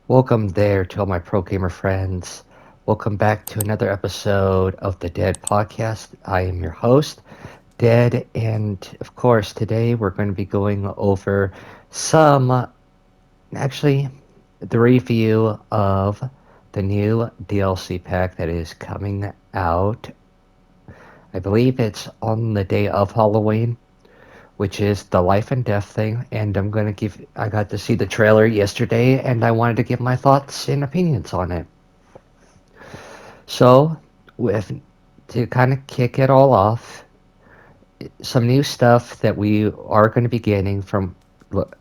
Welcome there to all my pro gamer friends. Welcome back to another episode of the DeadPodCast. I am your host, Dead, and of course, today we're going to be going over actually, the review of the new DLC pack that is coming out. I believe it's on the day of Halloween, which is the life and death thing. And I got to see the trailer yesterday, and I wanted to give my thoughts and opinions on it. So, with to kind of kick it all off, some new stuff that we are going to be getting from what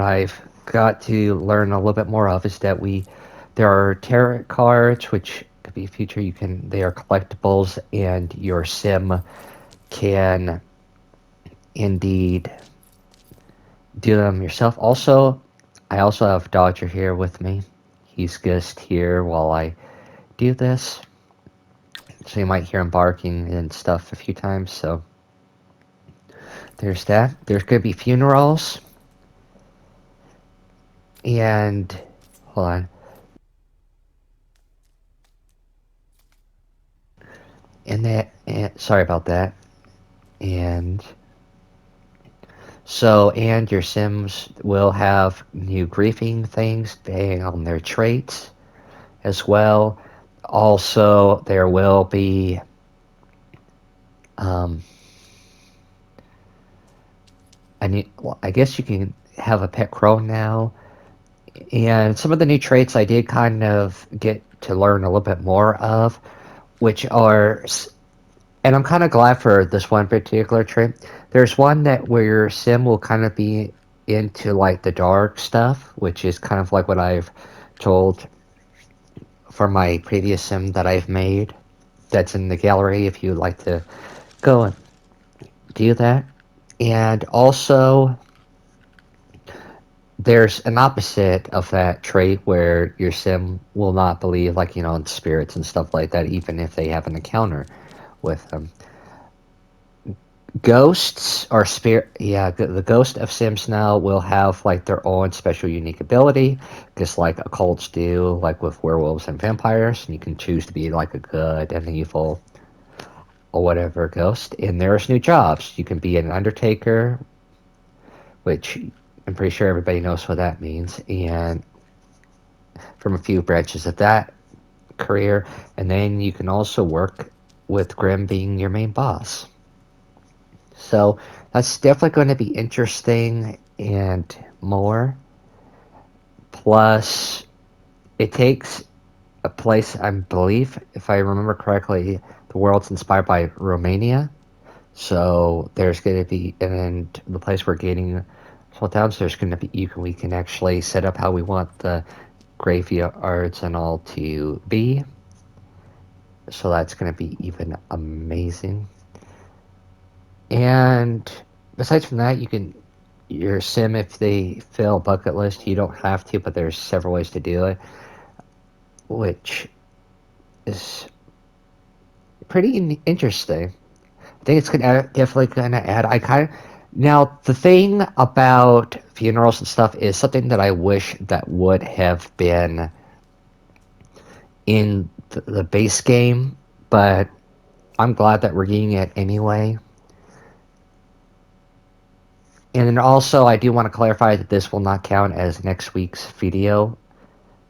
I've got to learn a little bit more of is that there are tarot cards which could be future. They are collectibles, and your sim can indeed do them yourself. I also have Dodger here with me. He's just here while I do this, so you might hear him barking and stuff a few times. So there's that. There's gonna be funerals, and hold on, sorry about that. And and your Sims will have new griefing things based on their traits as well. Also, there will be um, I guess you can have a pet crow now. And some of the new traits I did kind of get to learn a little bit more of, which are, and I'm kind of glad for this one particular trait. There's one that where your sim will kind of be into like the dark stuff, which is kind of like what I've told for my previous sim that I've made. That's in the gallery if you'd like to go and do that. And also, there's an opposite of that trait where your sim will not believe, like, in spirits and stuff like that, even if they have an encounter with them. Ghosts or spirit, yeah, the ghost of Sims now will have like their own special unique ability, just like occults do, like with werewolves and vampires. And you can choose to be like a good and evil or whatever ghost. And there's new jobs. You can be an undertaker, which I'm pretty sure everybody knows what that means, and from a few branches of that career. And then you can also work with Grim being your main boss. So that's definitely going to be interesting and more. Plus, it takes a place, I believe, if I remember correctly, the world's inspired by Romania. So there's going to be, and the place we're getting down, so there's going to be, we can actually set up how we want the graveyards and all to be. So that's going to be even amazing. And besides from that, your sim, if they fill a bucket list, you don't have to, but there's several ways to do it, which is pretty interesting. I think it's definitely gonna add. Now the thing about funerals and stuff is something that I wish that would have been in the base game, but I'm glad that we're getting it anyway. And then also, I do want to clarify that this will not count as next week's video.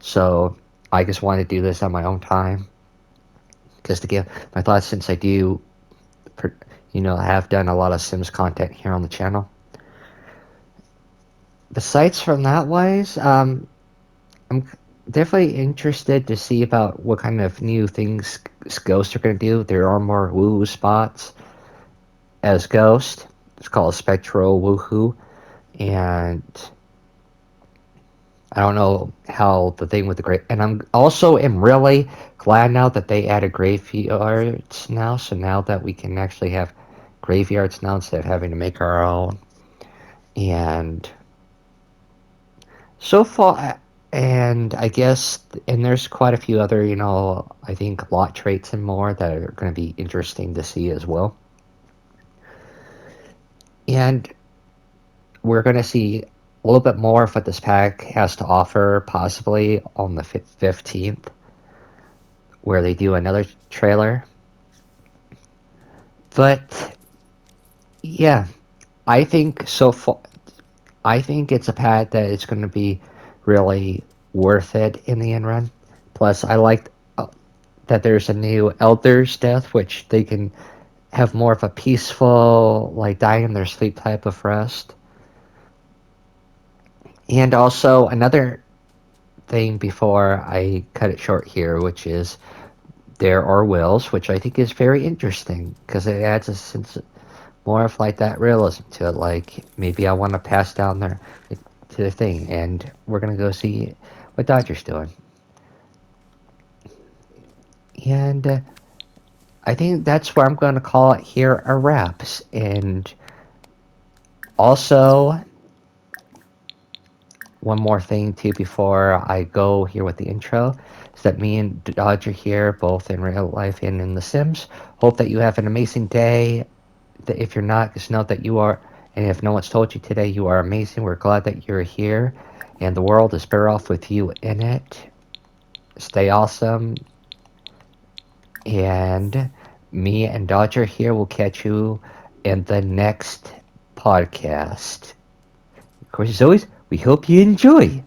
So I just want to do this on my own time, just to give my thoughts, since I do, have done a lot of Sims content here on the channel. Besides from that wise, I'm definitely interested to see about what kind of new things Ghosts are going to do. There are more woo spots as Ghost. It's called Spectral Woohoo, and I don't know how the thing with the grave, and I'm also am really glad now that they added graveyards now. So now that we can actually have graveyards now instead of having to make our own, and so far, and I guess, and there's quite a few other, I think lot traits and more that are going to be interesting to see as well. And we're going to see. a little bit more of what this pack has to offer, possibly on the 15th, where they do another trailer. But yeah, I think so far, I think it's a pad that is going to be really worth it in the end run. Plus, I like that there's a new Elder's Death, which they can have more of a peaceful, like dying in their sleep type of rest. And also another thing before I cut it short here, which is there are wills, which I think is very interesting because it adds a sense more of like that realism to it. Like maybe I want to pass down there to the thing, and we're gonna go see what Dodger's doing. And I think that's where I'm gonna call it here a wraps. And also one more thing too before I go here with the intro is that me and Dodger here, both in real life and in The Sims, hope that you have an amazing day. That if you're not, just know that you are, and if no one's told you today, you are amazing. We're glad that you're here, and the world is better off with you in it. Stay awesome, and me and Dodger here will catch you in the next podcast. Of course, as always, we hope you enjoy.